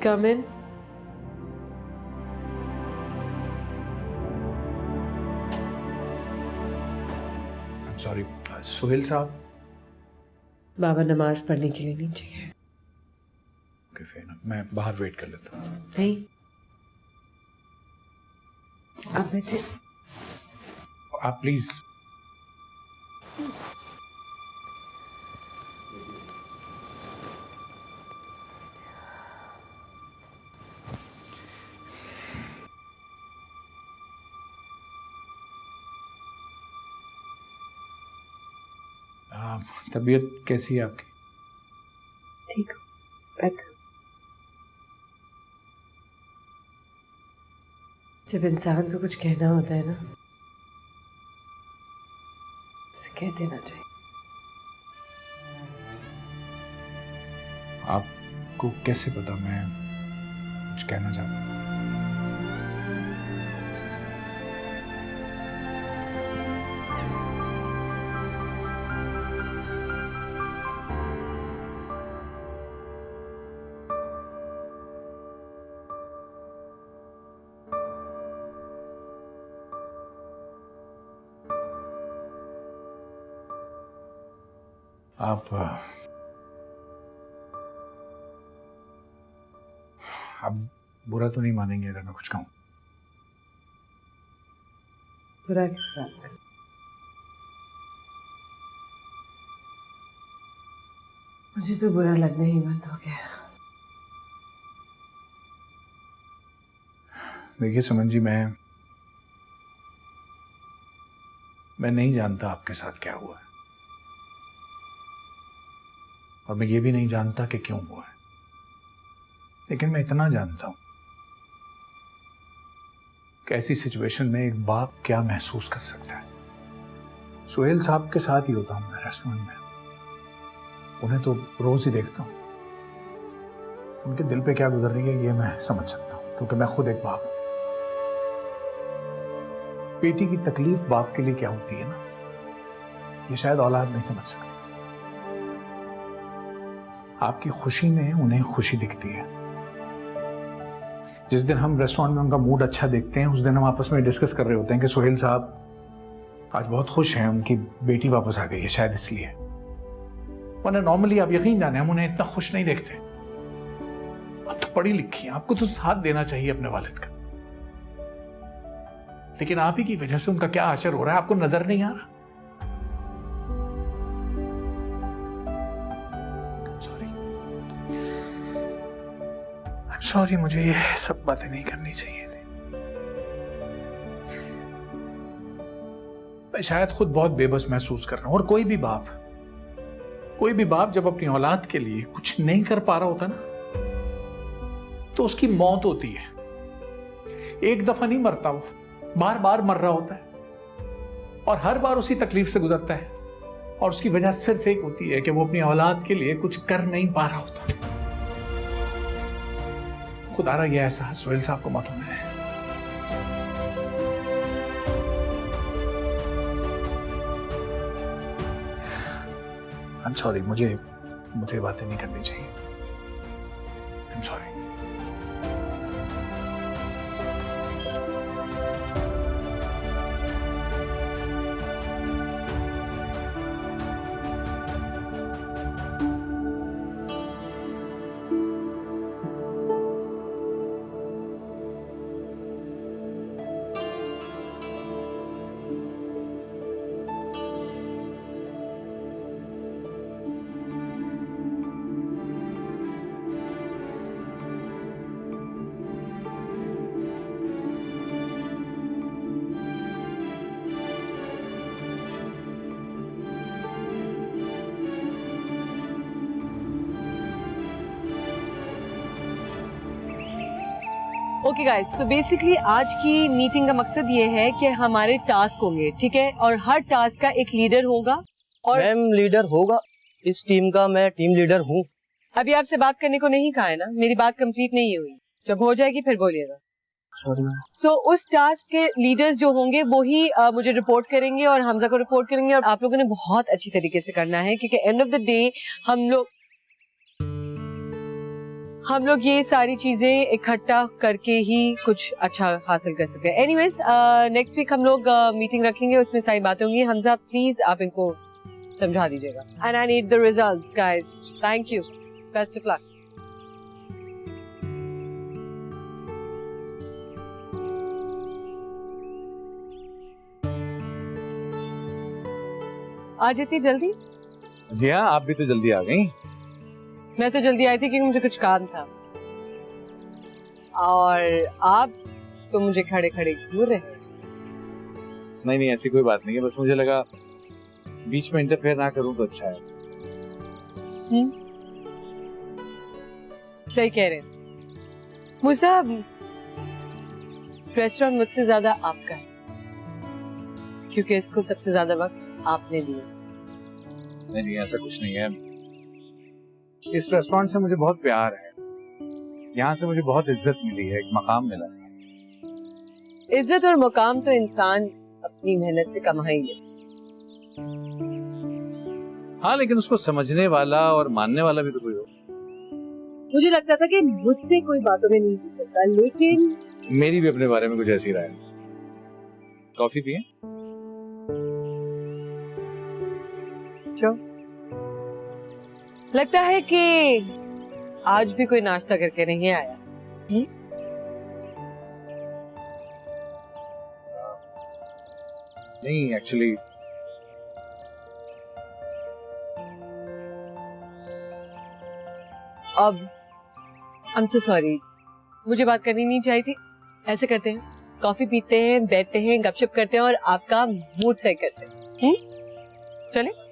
come in? I'm sorry, Sohail साहब। बाबा नमाज पढ़ने के लिए नीचे गए। Okay, fair enough. मैं बाहर वेट कर लेता हूँ। नहीं, आप बैठे। आप प्लीज। तबीयत कैसी है आपकी? ठीक हो, बैठो। जब इंसान को कुछ कहना होता है ना, उसे कह देना चाहिए। आपको कैसे पता मैं कुछ कहना चाहता हूँ? आप बुरा तो नहीं मानेंगे अगर मैं कुछ कहूँ? बुरा किस बात का? मुझे तो बुरा लगना ही बंद हो गया। देखिए सुमन जी, मैं नहीं जानता आपके साथ क्या हुआ है, और मैं ये भी नहीं जानता कि क्यों हुआ है, लेकिन मैं इतना जानता हूं कि ऐसी सिचुएशन में एक बाप क्या महसूस कर सकता है। सोहेल साहब के साथ ही होता हूं मैं रेस्टोरेंट में, उन्हें तो रोज ही देखता हूं। उनके दिल पे क्या गुजर रही है ये मैं समझ सकता हूं, क्योंकि मैं खुद एक बाप हूं। बेटी की तकलीफ बाप के लिए क्या होती है ना, ये शायद औलाद नहीं समझ सकती। आपकी खुशी में उन्हें खुशी दिखती है। जिस दिन हम रेस्टोरेंट में उनका मूड अच्छा देखते हैं, उस दिन हम आपस में डिस्कस कर रहे होते हैं कि सोहेल साहब आज बहुत खुश हैं, उनकी बेटी वापस आ गई है, शायद इसलिए। वरना नॉर्मली आप यकीन जाने हम उन्हें इतना खुश नहीं देखते। आप तो पढ़ी लिखी हैं, आपको तो साथ देना चाहिए अपने वालिद का, लेकिन आप ही की वजह से उनका क्या असर हो रहा है आपको नजर नहीं आ रहा। सॉरी, मुझे ये सब बातें नहीं करनी चाहिए थी। मैं शायद खुद बहुत बेबस महसूस कर रहा हूं, और कोई भी बाप जब अपनी औलाद के लिए कुछ नहीं कर पा रहा होता ना, तो उसकी मौत होती है। एक दफा नहीं मरता, वो बार बार मर रहा होता है, और हर बार उसी तकलीफ से गुजरता है, और उसकी वजह सिर्फ एक होती है कि वो अपनी औलाद के लिए कुछ कर नहीं पा रहा होता। खुदारा ये एहसास सोहेल साहब को मत होने दें। आई एम सॉरी, मुझे बातें नहीं करनी चाहिए। I am sorry. Okay guys, so basically आज की मीटिंग का मकसद ये है कि हमारे टास्क होंगे, ठीक है, और हर टास्क का एक लीडर होगा। और मैम लीडर होगा इस टीम का, मैं टीम लीडर हूँ। अभी आपसे बात करने को नहीं कहा है ना, मेरी बात कंप्लीट नहीं हुई, जब हो जाएगी फिर बोलिएगा। Sorry ma'am. सो उस टास्क के लीडर्स जो होंगे वो ही मुझे रिपोर्ट करेंगे और हमजा को रिपोर्ट करेंगे, और आप लोगों ने बहुत अच्छी तरीके से करना है, क्योंकि एंड ऑफ द डे हम लोग ये सारी चीजें इकट्ठा करके ही कुछ अच्छा हासिल कर सकते हैं। एनीवेज नेक्स्ट वीक हम लोग मीटिंग रखेंगे, उसमें सारी बातें होंगी। हमजा प्लीज आप इनको समझा दीजिएगा। And I need the results guys. Thank you, best of luck. आज इतनी जल्दी? जी हाँ, आप भी तो जल्दी आ गई। मैं तो जल्दी आई थी क्योंकि मुझे कुछ काम था, और आप तो मुझे खड़े खड़े घूर रहे। नहीं ऐसी कोई बात नहीं है, बस मुझे लगा बीच में इंटरफेयर ना करूं तो अच्छा है। सही कह रहे हैं मुझे। रेस्टोरेंट मुझसे ज्यादा आपका है क्योंकि इसको सबसे ज्यादा वक्त आपने दिया। नहीं ऐसा कुछ नहीं है। इस रेस्टोरेंट से मुझे बहुत प्यार है, यहाँ से मुझे बहुत इज्जत मिली है, एक मकाम मिला है। इज्जत और मुकाम तो इंसान अपनी मेहनत से कमा ही ले। हाँ, लेकिन उसको समझने वाला और मानने वाला भी तो कोई हो। मुझे लगता था कि मुझसे कोई बातों में नहीं पूछ सकता, लेकिन मेरी भी अपने बारे में कुछ ऐसी राय है। कॉफी पिए? लगता है कि आज भी कोई नाश्ता करके नहीं आया। नहीं एक्चुअली अब आई एम सो सॉरी, मुझे बात करनी नहीं चाहिए थी। ऐसे करते हैं, कॉफी पीते हैं, बैठते हैं, गपशप करते हैं और आपका मूड सही करते हैं। चले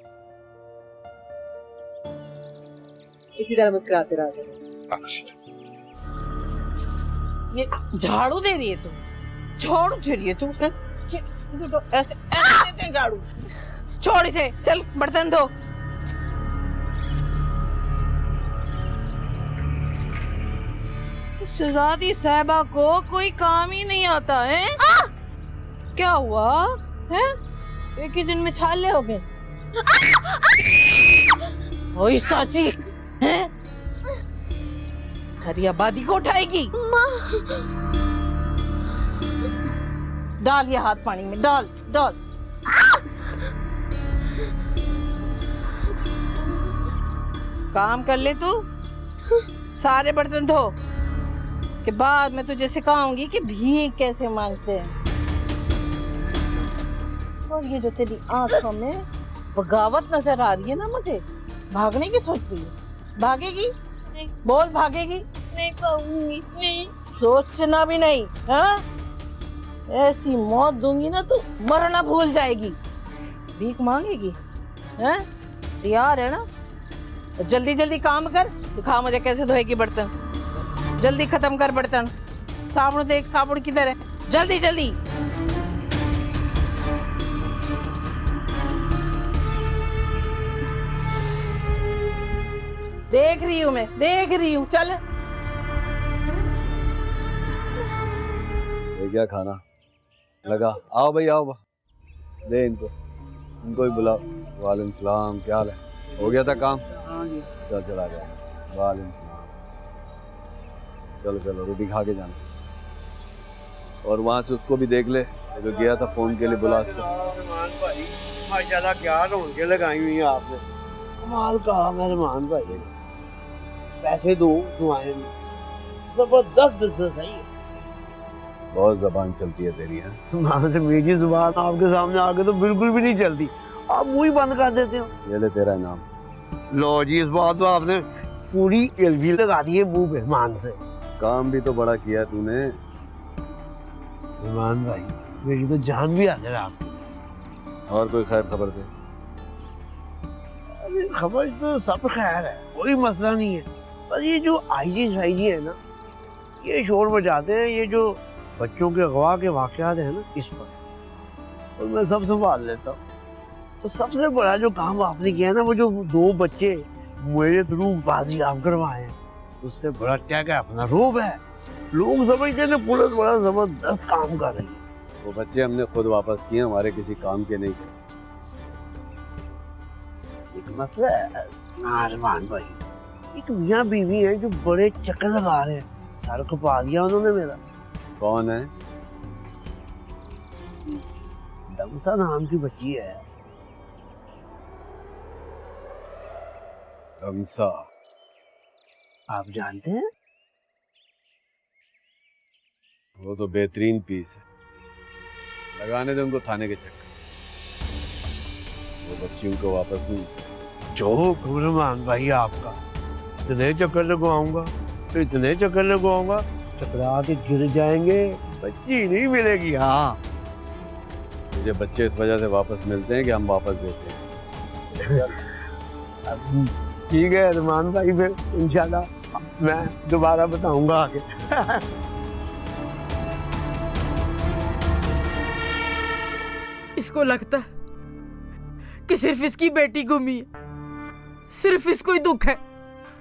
इसी तरह मुस्कुराते रहा। अच्छा, ये झाड़ू दे रही है तू, झाड़ू दे रही है तू, तो ऐसे देते हैं झाड़ू। छोड़ इसे, चल बर्तन धो। शहजादी साहबा को कोई काम ही नहीं आता है। क्या हुआ है? एक ही दिन में छाले हो गए। हैं? हरी आबादी को उठाएगी। डाल ये हाथ पानी में, डाल डाल। काम कर ले तू, सारे बर्तन धो। इसके बाद मैं तुझे सिखाऊंगी कि भीख कैसे मांगते हैं। और ये जो तेरी आंखों में बगावत नजर आ रही है ना, मुझे भागने की सोच रही है। भागेगी? नहीं। बोल, भागेगी? नहीं पाऊंगी। नहीं। सोचना भी नहीं। हाँ? ऐसी मौत दूंगी ना तू मरना भूल जाएगी। भीख मांगेगी? हैं? तैयार है ना? तो जल्दी जल्दी काम कर, दिखा मुझे कैसे धोएगी बर्तन। जल्दी खत्म कर बर्तन। साबुन देख, साबुन किधर है? जल्दी जल्दी। देख रही हूँ मैं, देख रही हूँ। चल। ये क्या खाना लगा? आओ भाई आओ, दे इनको भी बुलाओ। वालेकुम सलाम, क्या हाल है? हो गया था काम? चल चला गया। वालेकुम सलाम। चलो चलो रोटी खा के जाना, और वहाँ से उसको भी देख ले जो गया था फोन के लिए बुला के। माशाल्लाह क्या रौनकें लगाई हुई हैं आपने। कमाल का मेहमान भाई, पैसे दो दुआएं, जबरदस्त बिजनेस है ये। बहुत जबान चलती है तेरी है। मां से मेरी जुबान आपके सामने आके तो बिल्कुल भी नहीं चलती, आप मुंह ही बंद कर देते हो। ये ले तेरा इनाम। लो जी, इस बात तो आपने पूरी एलवी लगा दी है मुंह पे। मान से काम भी तो बड़ा किया तूने। मेहमान भाई, मेरी तो जान भी हाजिर है आपकी। और कोई खैर खबर दे। खबर तो सब खैर है, कोई मसला नहीं है। बस ये जो आईजी साईजी है ना, ये शोर मचाते हैं। ये जो बच्चों के अगवा के वाकयात है ना, इस पर, और मैं सब संभाल लेता हूँ। तो सबसे बड़ा जो काम आपने किया ना, वो जो 2 बच्चे मेरे थ्रू बाजियाब करवाए हैं, उससे बड़ा टैग है अपना रोब है। लोग समझते हैं पुलिस बड़ा जबरदस्त काम कर रही है। वो बच्चे हमने खुद वापस किए, हमारे किसी काम के नहीं थे। एक मसला है नारमान भाई, एक मियाँ बीवी है जो बड़े चक्कर लगा रहे हैं, सर खपा दिया उन्होंने मेरा। कौन है? दमसा नाम की बच्ची है। तमसा? आप जानते हैं? वो तो बेहतरीन पीस है, लगाने दे उनको थाने के चक्कर। वो बच्ची उनको वापस नहीं। जो हुक्म भाई आपका, इतने चक्कर लगवाऊंगा तो इतने चक्कर लगवाऊंगा, टकरा के गिर जाएंगे, बच्ची नहीं मिलेगी। हाँ, मुझे बच्चे इस वजह से वापस मिलते हैं कि हम वापस देते हैं। ठीक है अरमान भाई, फिर इंशाल्लाह मैं दोबारा बताऊंगा आगे। इसको लगता है कि सिर्फ इसकी बेटी गुमी है, सिर्फ इसको ही दुख है।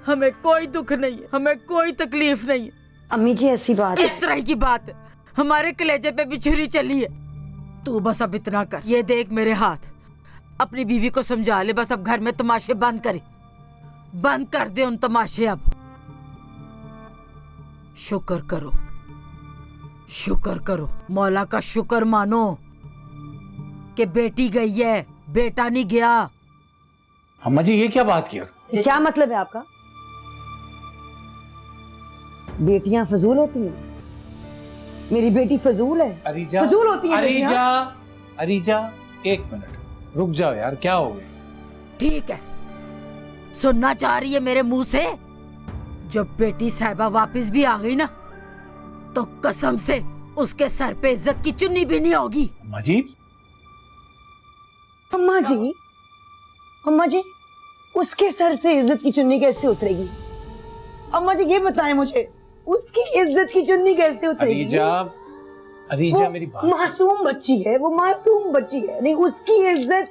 हमें कोई दुख नहीं है, हमें कोई तकलीफ नहीं है। अम्मी जी ऐसी बात इस तरह की बात है, हमारे कलेजे पे भी छुरी चली है। तू बस अब इतना कर, ये देख मेरे हाथ, अपनी बीवी को समझा ले, बस अब घर में तमाशे बंद करे, बंद कर दे उन तमाशे। अब शुक्र करो, शुक्र करो, मौला का शुक्र मानो कि बेटी गई है, बेटा नहीं गया। अम्मा जी ये क्या बात की? क्या मतलब है आपका? बेटियां फजूल होती हैं? मेरी बेटी फजूल है? अरीजा, फजूल होती है अरीजा, अरीजा एक मिनट रुक जाओ यार, क्या हो गया? ठीक है, सुनना चाह रही है मेरे मुंह से? जब बेटी साहिबा वापस भी आ गई ना, तो कसम से उसके सर पे इज्जत की चुन्नी भी नहीं होगी। अम्मा जी, अम्मा जी, अम्मा जी, उसके सर से इज्जत की चुन्नी कैसे उतरेगी? अम्मा जी ये बताएं मुझे, उसकी इज्जत की चुन्नी कैसे उतरेगी? अरीजा, अरीजा मेरी बात, मासूम बच्ची है, वो मासूम बच्ची है, नहीं उसकी इज्जत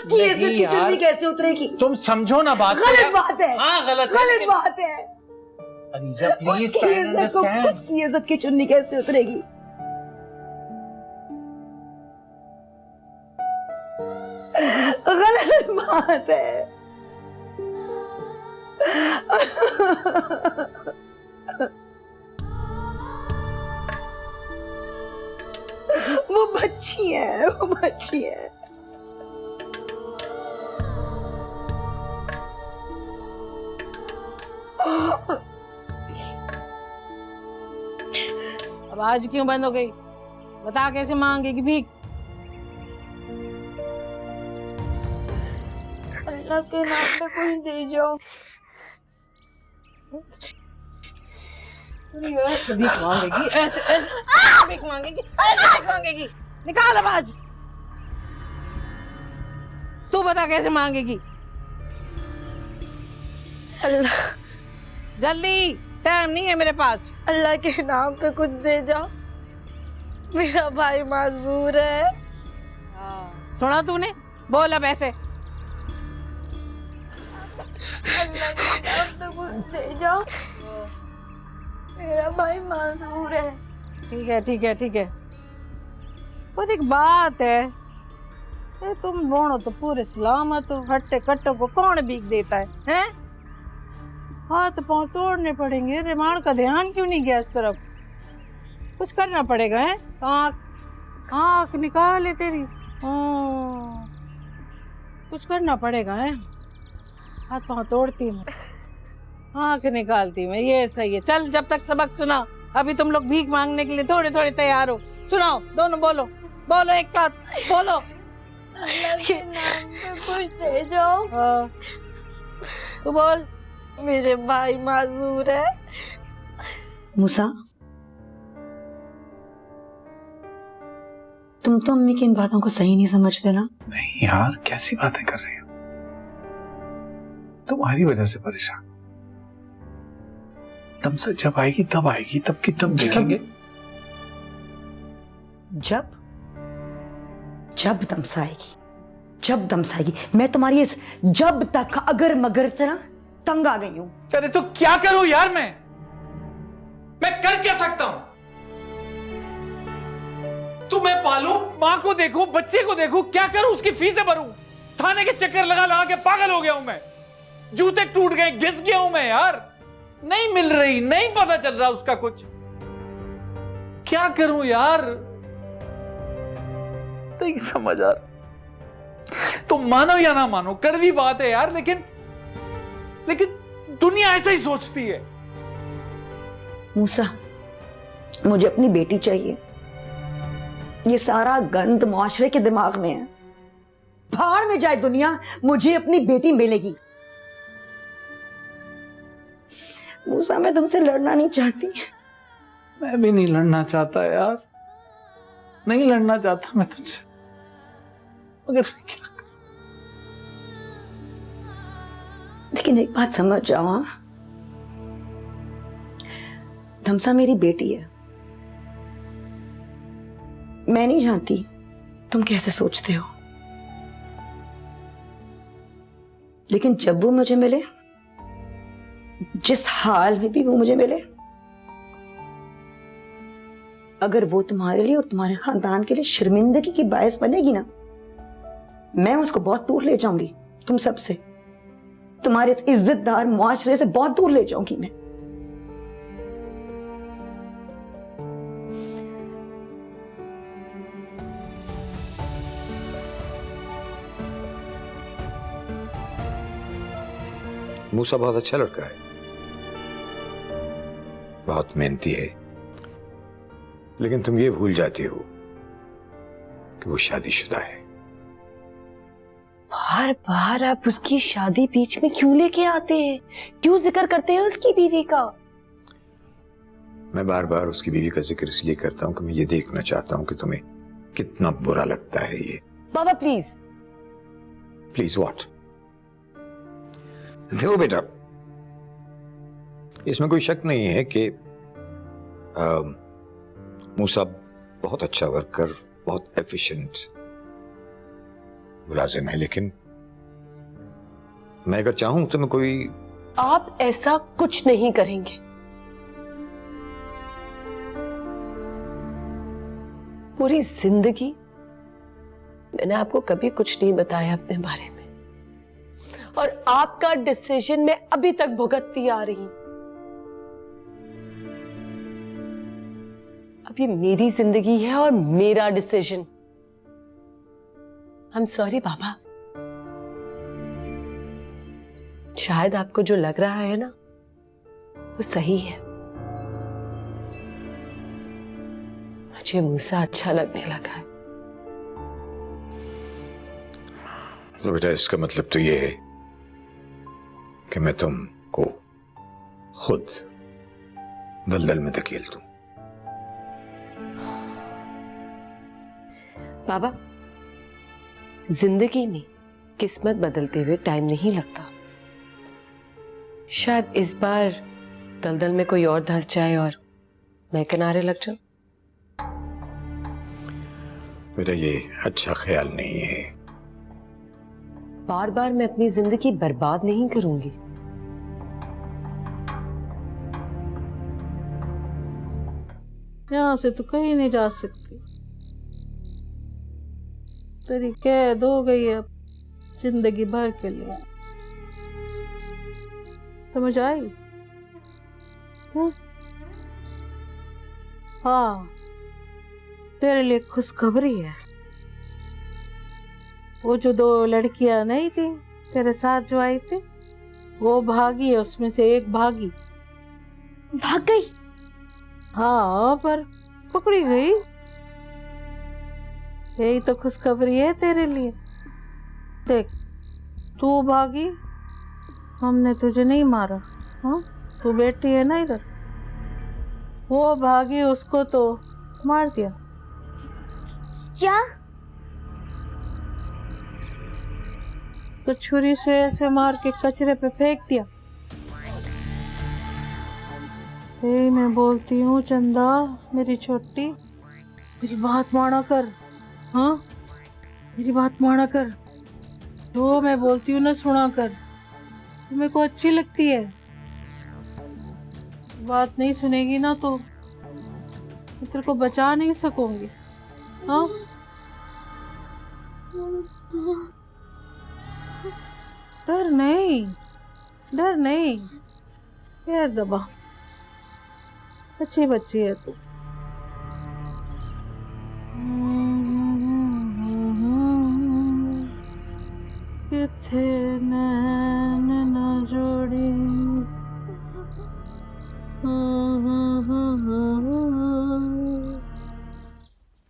की चुन्नी कैसे उतरेगी? तुम समझो ना बात। गलत बात है। हाँ गलत बात है। अरीजा प्लीज ट्राई एंड अंडरस्टैंड। उसकी इज्जत की चुन्नी कैसे उतरेगी? गलत बात है। वो बच्ची है, वो बच्ची है। अब आज क्यों बंद हो गई? बता कैसे मांगेगी भीख? अल्लाह के नाम पे कुछ दे जाओ। ऐसे भीख मांगेगी, ऐसे ऐसे भीख मांगेगी, ऐसे भीख मांगेगी। निकाल आवाज। तू बता कैसे मांगेगी? अल्लाह, जल्दी, टाइम नहीं है मेरे पास। अल्लाह के नाम पे कुछ दे जाओ, मेरा भाई माजूर है। सुना तूने? बोल अब ऐसे। अल्लाह के नाम पे कुछ दे जाओ, मेरा भाई माजूर है। ठीक है, ठीक है, ठीक है। पर एक बात है, तुम दोनों तो पूरे सलामत हो, हट्टे कट्टों को कौन भीख देता है? हैं? हाथ पांव तोड़ने पड़ेंगे। रिमांड का ध्यान क्यों नहीं गया इस तरफ? कुछ करना पड़ेगा है? आँख निकाले तेरी। कुछ करना पड़ेगा है? हाथ पांव तोड़ती मैं, आँख निकालती मैं, ये सही है। चल, जब तक सबक सुना, अभी तुम लोग भीख मांगने के लिए थोड़े थोड़े तैयार हो। सुनाओ दोनों, बोलो बोलो एक साथ बोलो। अल्लाह के नाम पे कुछ दे जाओ। तू बोल। मेरे भाई माजूर है। मूसा, तुम तो अम्मी की इन बातों को सही नहीं समझते ना? नहीं यार, कैसी बातें कर रही हो? तुम्हारी वजह से परेशान। तमसा जब आएगी तब आएगी, तब की तब देखेंगे। जब तमसा आएगी, जब तमसा आएगी, मैं तुम्हारी इस जब तक अगर मगर से ना तंग आ गई हूं। अरे तो क्या करूं यार, मैं कर क्या सकता हूं? तुम्हें पालूं, मां को देखूं, बच्चे को देखूं, क्या करूं? उसकी फीसें भरूं? थाने के चक्कर लगा लगा के पागल हो गया हूं मैं। जूते टूट गए, घिस गया हूं मैं यार, नहीं मिल रही, नहीं पता चल रहा उसका कुछ, क्या करूं यार, नहीं समझ आ रहा। तो मानो या ना मानो, कड़वी बात है यार, लेकिन दुनिया ऐसा ही सोचती है। मूसा, मुझे अपनी बेटी चाहिए। ये सारा गंद मुआशरे के दिमाग में है। भाड़ में जाए दुनिया, मुझे अपनी बेटी मिलेगी। मूसा, मैं तुमसे लड़ना नहीं चाहती। मैं भी नहीं लड़ना चाहता यार, नहीं लड़ना चाहता मैं तुझसे, मगर क्या करूं? लेकिन एक बात समझ जाओ, हाँ? धमसा मेरी बेटी है। मैं नहीं जानती तुम कैसे सोचते हो, लेकिन जब वो मुझे मिले, जिस हाल में भी वो मुझे मिले, अगर वो तुम्हारे लिए और तुम्हारे खानदान के लिए शर्मिंदगी की बायस बनेगी ना, मैं उसको बहुत दूर ले जाऊंगी। तुम सबसे, तुम्हारे इस इज्जतदार मुआशरे से बहुत दूर ले जाऊंगी मैं। मूसा बहुत अच्छा लड़का है, बहुत मेहनती है, लेकिन तुम ये भूल जाती हो कि वो शादीशुदा है। बार बार आप उसकी शादी बीच में क्यों लेके आते हैं? क्यों जिक्र करते हैं उसकी बीवी का? मैं बार बार उसकी बीवी का जिक्र इसलिए करता हूं कि मैं ये देखना चाहता हूं कि तुम्हें कितना बुरा लगता है ये। बाबा प्लीज। Please what? देखो बेटा, इसमें कोई शक नहीं है कि मूसा बहुत अच्छा वर्कर, बहुत एफिशिएंट मुलाजिम है, लेकिन मैं अगर चाहूं तो मैं कोई... आप ऐसा कुछ नहीं करेंगे। पूरी जिंदगी मैंने आपको कभी कुछ नहीं बताया अपने बारे में, और आपका डिसीजन मैं अभी तक भुगतती आ रही हूं। अब ये मेरी जिंदगी है और मेरा डिसीजन। आई एम सॉरी बाबा, शायद आपको जो लग रहा है ना वो सही है। मुझे मूसा अच्छा लगने लगा है। तो बेटा इसका मतलब तो ये है कि मैं तुमको खुद दलदल में धकेल दूं। बाबा, जिंदगी में किस्मत बदलते हुए टाइम नहीं लगता। शायद इस बार दलदल में कोई और धंस जाए और मैं किनारे लग जाऊं। बेटा ये अच्छा ख्याल नहीं है। बार बार मैं अपनी जिंदगी बर्बाद नहीं करूंगी। यहाँ से तो कहीं नहीं जा सकती, तेरी कैद हो गई अब जिंदगी भर के लिए। समझ आई? हाँ, तेरे लिए खुशखबरी है। वो जो 2 लड़कियां नहीं थी तेरे साथ जो आई थी, वो भागी है, उसमें से एक भागी। भाग गई? हाँ, पर पकड़ी गई। यही तो खुशखबरी है तेरे लिए। देख, तू भागी, हमने तुझे नहीं मारा। हाँ, तू बैठी है ना इधर, वो भागी, उसको तो मार दिया। क्या? तो छुरी से ऐसे मार के कचरे पे फेंक दिया। मैं बोलती हूँ चंदा, मेरी छोटी, मेरी बात माना कर। हाँ, मेरी बात माना कर, जो मैं बोलती हूँ ना सुना कर। तुम्हें को अच्छी लगती है, बात नहीं सुनेगी ना तो मैं तेरे को बचा नहीं सकूंगी। हाँ, डर नहीं, डर नहीं, पैर दबा, अच्छी बच्ची है तू। किथे नैन न जोड़ी।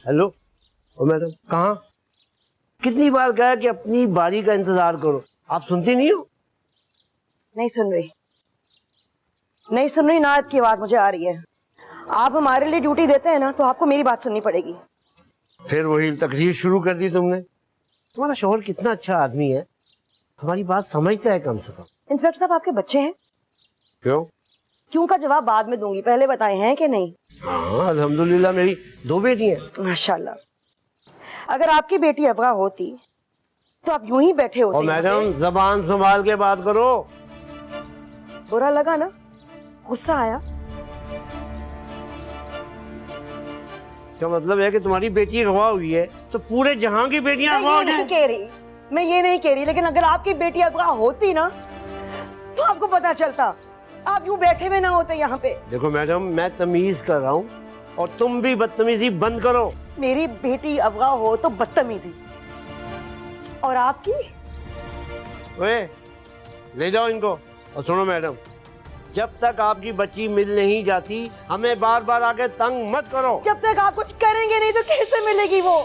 हेलो, ओ मैडम, कहाँ? कितनी बार कहा कि अपनी बारी का इंतजार करो, आप सुनती नहीं हो? नहीं सुन रही, नहीं सुन रही ना, आपकी आवाज मुझे आ रही है। आप हमारे लिए ड्यूटी देते हैं ना, तो आपको मेरी बात सुननी पड़ेगी। फिर वही तकरीर शुरू कर दी तुमने। तुम्हारा शौहर कितना अच्छा आदमी है, हमारी बात समझता है कम से कम। इंस्पेक्टर साहब, आपके बच्चे हैं? क्यों? क्यों का जवाब बाद में दूंगी, पहले बताए हैं कि नहीं? हाँ, अल्हम्दुलिल्लाह मेरी 2 बेटी हैं। माशाल्लाह। अगर आपकी बेटी अफगाह होती तो आप यूं ही बैठे होते। और मैडम, जबान संभाल के बात करो। बुरा लगा ना, गुस्सा आया? इसका मतलब है कि तुम्हारी बेटी अगवा हुई है तो पूरे जहां की बेटियां अगवा हो मैं ये नहीं जाएं। कह रही, मैं ये नहीं कह रही, लेकिन अगर आपकी बेटी अफगाह होती ना तो आपको पता चलता, आप यूं बैठे हुए ना होते यहाँ पे। देखो मैडम, मैं तमीज कर रहा हूँ और तुम भी बदतमीजी बंद करो। मेरी बेटी अफगाह हो तो बदतमीजी, और आपकी? ओए, ले जाओ इनको। और सुनो मैडम, जब तक आपकी बच्ची मिल नहीं जाती हमें बार बार आके तंग मत करो। जब तक आप कुछ करेंगे नहीं तो कैसे मिलेगी वो?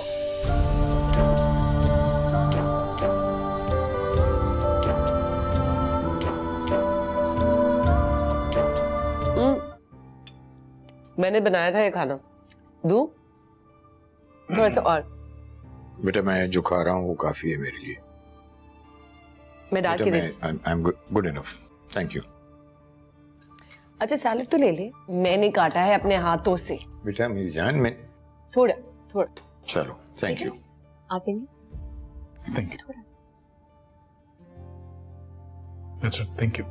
मैंने बनाया था ये खाना, दूं? थोड़ा सा और। बेटा मैं जो खा रहा हूँ वो काफी है मेरे लिए। मैं डाल के दे। I am good enough, thank you. अच्छा सैलेड तो ले ले, मैंने काटा है अपने हाथों से। बेटा मेरी जान में थोड़ा सा, थोड़ा। चलो, थैंक यू। आप लेंगे? Thank you. थोड़ा सा। अच्छा, थैंक यू।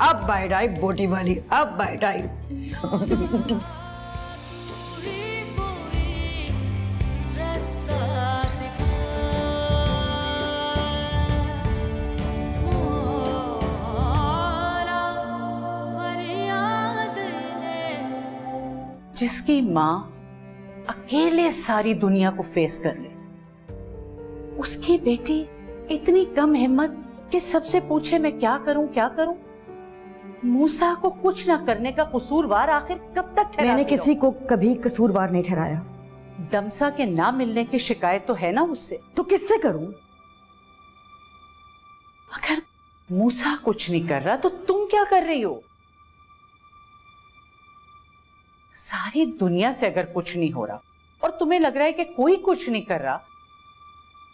अब बाइट आई बोटी वाली, अब बाइट आई। जिसकी माँ अकेले सारी दुनिया को फेस कर ले, उसकी बेटी इतनी कम हिम्मत कि सबसे पूछे मैं क्या करूं क्या करूं। मूसा को कुछ ना करने का कसूरवार आखिर कब तक ठहराते मैंने रहो? किसी को कभी कसूरवार नहीं ठहराया, दमसा के ना मिलने की शिकायत तो है ना उससे। तो किससे करूं? अगर मूसा कुछ नहीं कर रहा तो तुम क्या कर रही हो? सारी दुनिया से अगर कुछ नहीं हो रहा और तुम्हें लग रहा है कि कोई कुछ नहीं कर रहा,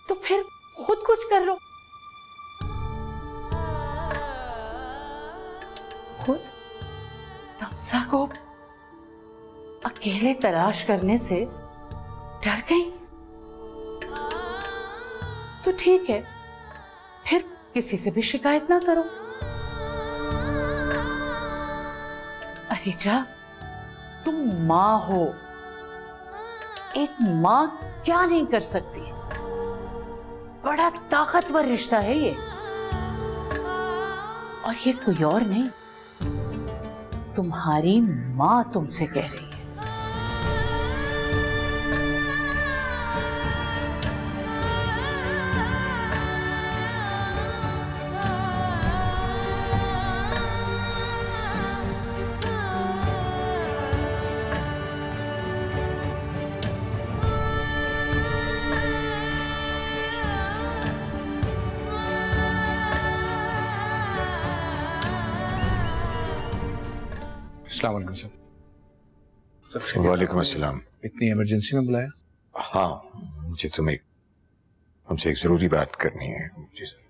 तो फिर खुद कुछ कर लो। खुद दमसा को अकेले तलाश करने से डर गई तो ठीक है, फिर किसी से भी शिकायत ना करो। अरिजा, तुम मां हो, एक मां क्या नहीं कर सकती। बड़ा ताकतवर रिश्ता है ये, और ये कोई और नहीं, तुम्हारी मां तुमसे कह रही है। अस्सलाम वालेकुम सर। वालेकुम अस्सलाम। इतनी इमरजेंसी में बुलाया? हाँ, मुझे तुमसे एक जरूरी बात करनी है। जी सर।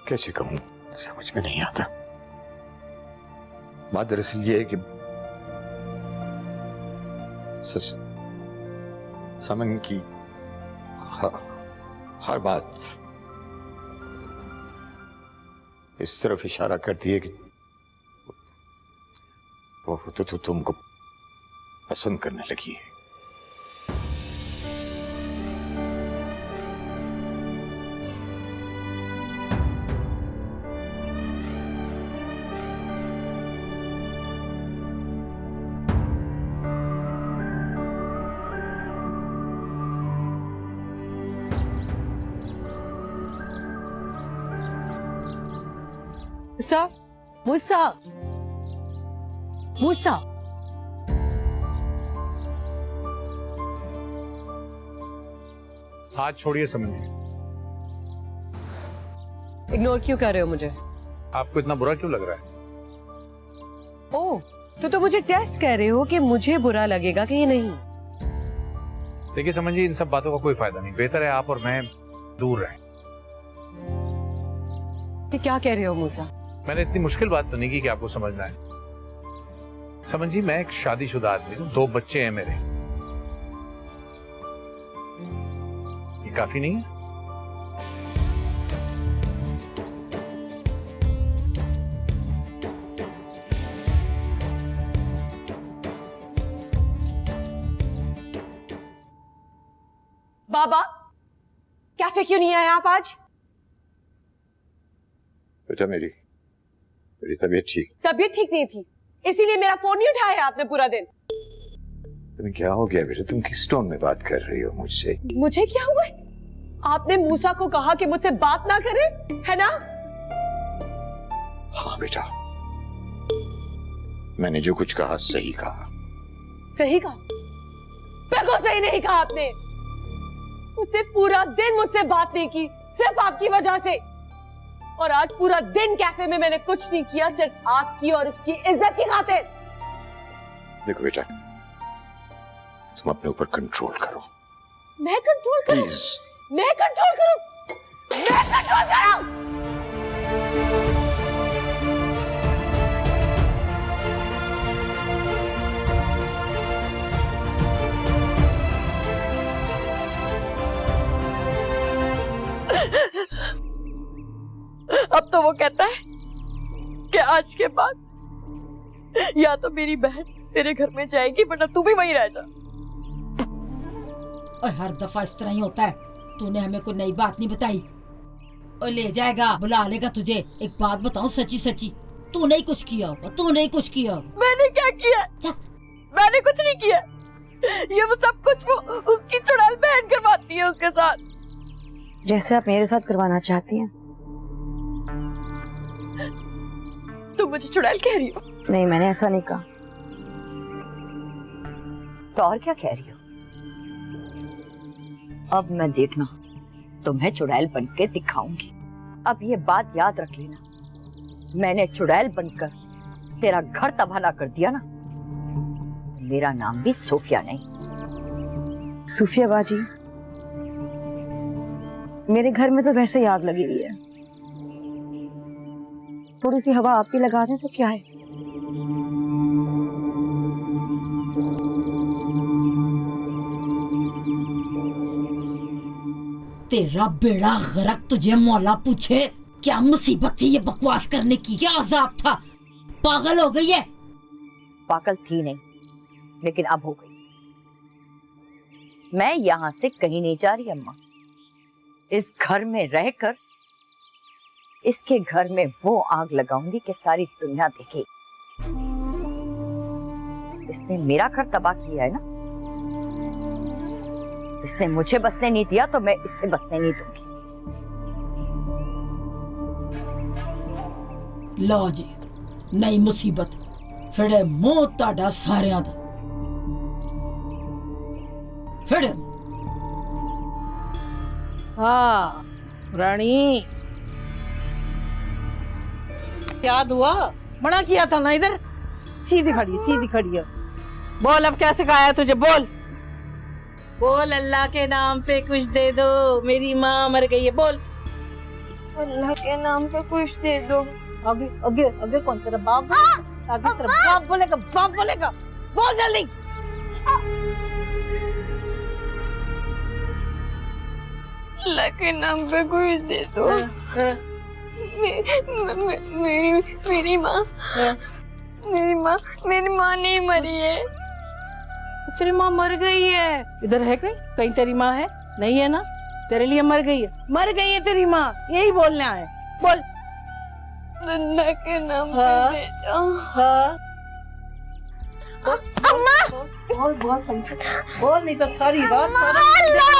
कैसे कहूँ, समझ में नहीं आता। बात दरअसल ये है कि समन की हर बात इस तरफ इशारा करती है कि वो तो तुमको पसंद करने लगी है। मूसा, मूसा, हाथ छोड़िए समन जी। इग्नोर क्यों कर रहे हो मुझे? आपको इतना बुरा क्यों लग रहा है? ओह, तो मुझे टेस्ट कर रहे हो कि मुझे बुरा लगेगा कि ये नहीं? देखिए समन जी, इन सब बातों का कोई फायदा नहीं। बेहतर है आप और मैं दूर रहें। तो क्या कह रहे हो मूसा? मैंने इतनी मुश्किल बात तो नहीं की कि आपको समझना है। समन जी, मैं एक शादीशुदा आदमी हूं, 2 बच्चे हैं मेरे। ये काफी नहीं है? बाबा, कैफे क्यों नहीं आए आप आज? बेटा, मेरी तबीयत ठीक नहीं थी, इसीलिए मेरा फोन नहीं उठाया आपने पूरा दिन। तुम्हें क्या हो गया बेटा? तुम किस टोन में बात कर रही हो मुझसे? मुझे क्या हुआ? आपने मूसा को कहा कि मुझसे बात ना करे, है ना? हाँ बेटा, मैंने जो कुछ कहा सही कहा। सही कहा? बिल्कुल सही नहीं कहा आपने। उसने पूरा दिन मुझसे बात नहीं की, सिर्फ आपकी वजह से। और आज पूरा दिन कैफे में मैंने कुछ नहीं किया, सिर्फ आपकी और उसकी इज्जत की खातिर। देखो बेटा, तुम अपने ऊपर कंट्रोल करो। मैं कंट्रोल करूं? प्लीज। मैं कंट्रोल करूं? मैं कंट्रोल करूं? अब तो वो कहता है कि आज के बाद या तो मेरी बहन तेरे घर में जाएगी, वरना तू भी वहीं रह जा। और हर दफा इस तरह ही होता है। तूने हमें कोई नई बात नहीं बताई। और ले जाएगा, बुला लेगा तुझे। एक बात बताऊं सच्ची सच्ची, तूने ही कुछ किया होगा, तूने ही कुछ किया होगा। मैंने क्या किया? मैंने कुछ नहीं किया। ये वो सब कुछ वो उसकी चुड़ैल बहन करवाती है उसके साथ। जैसे आप मेरे साथ करवाना चाहती हैं। तुम मुझे चुड़ैल कह रही हो? नहीं, मैंने ऐसा नहीं कहा। तो और क्या कह रही हो? अब मैं देखना तुम्हें चुड़ैल बनके दिखाऊंगी। अब ये बात याद रख लेना, मैंने चुड़ैल बनकर तेरा घर तबाह ना कर दिया ना, मेरा नाम भी सूफिया नहीं। सूफिया बाजी, मेरे घर में तो वैसे ही आग लगी हुई है, थोड़ी सी हवा आप भी लगा दें तो क्या है। तेरा बेड़ा गरक, तुझे मौला पूछे क्या मुसीबत थी ये बकवास करने की, क्या अजाब था? पागल हो गई है? पागल थी नहीं, लेकिन अब हो गई। मैं यहां से कहीं नहीं जा रही अम्मा। इस घर में रहकर इसके घर में वो आग लगाऊंगी कि सारी दुनिया देखे। इसने मेरा घर तबाह किया है ना, इसने मुझे बसने नहीं दिया तो मैं इससे बसने नहीं दूंगी। लो जी नई मुसीबत, फिर मुंह ताड़ा सारियां दा। फिर हाँ रानी, याद हुआ? मना किया था ना, इधर सीधी खड़ी है। बोल अब क्या सिखाया तुझे, बोल बोल। अल्लाह के नाम पे कुछ दे दो, मेरी माँ मर गई है, बोल। अल्लाह के नाम पे कुछ दे दो। आगे आगे आगे कौन, तेरा बाप? आगे तेरा बाप बोलेगा, बाप बोलेगा, बोल जल्दी। अल्लाह के नाम पे कुछ दे दो। मेरी माँ नहीं मरी है। तेरी माँ मर गई है? इधर है कहीं तेरी माँ है? नहीं है ना, तेरे लिए मर गई है तेरी माँ, यही बोलना है, बोल। अल्लाह के नाम पे दे जाओ। अम्मा बोल सही से बोल, नहीं तो सारी रात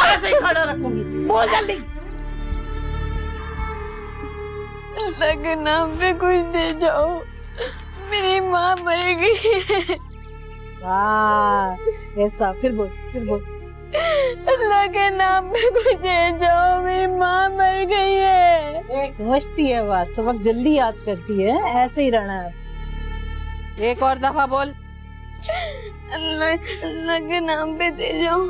ऐसे ही खड़ा रखूंगी, बोल जल्दी। अल्लाह के नाम पे कुछ दे जाओ, मेरी माँ मर गई है। ऐसा फिर बोल अल्लाह के नाम पे कुछ दे जाओ, मेरी माँ मर गई है। समझती है बात, सबक जल्दी याद करती है, ऐसे ही रहना है। एक और दफा बोल। अल्लाह के नाम पे दे जाओ,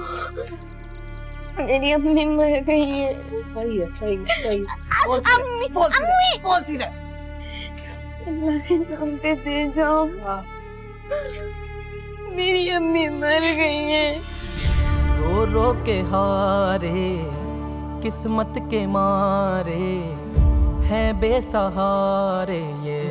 मेरी अम्मी मर गई है। सही है, सही बोल रहे। अल्लाह के नाम पे दे जाओ, मेरी अम्मी मर गई है। रो रो के हारे किस्मत के मारे हैं बेसहारे ये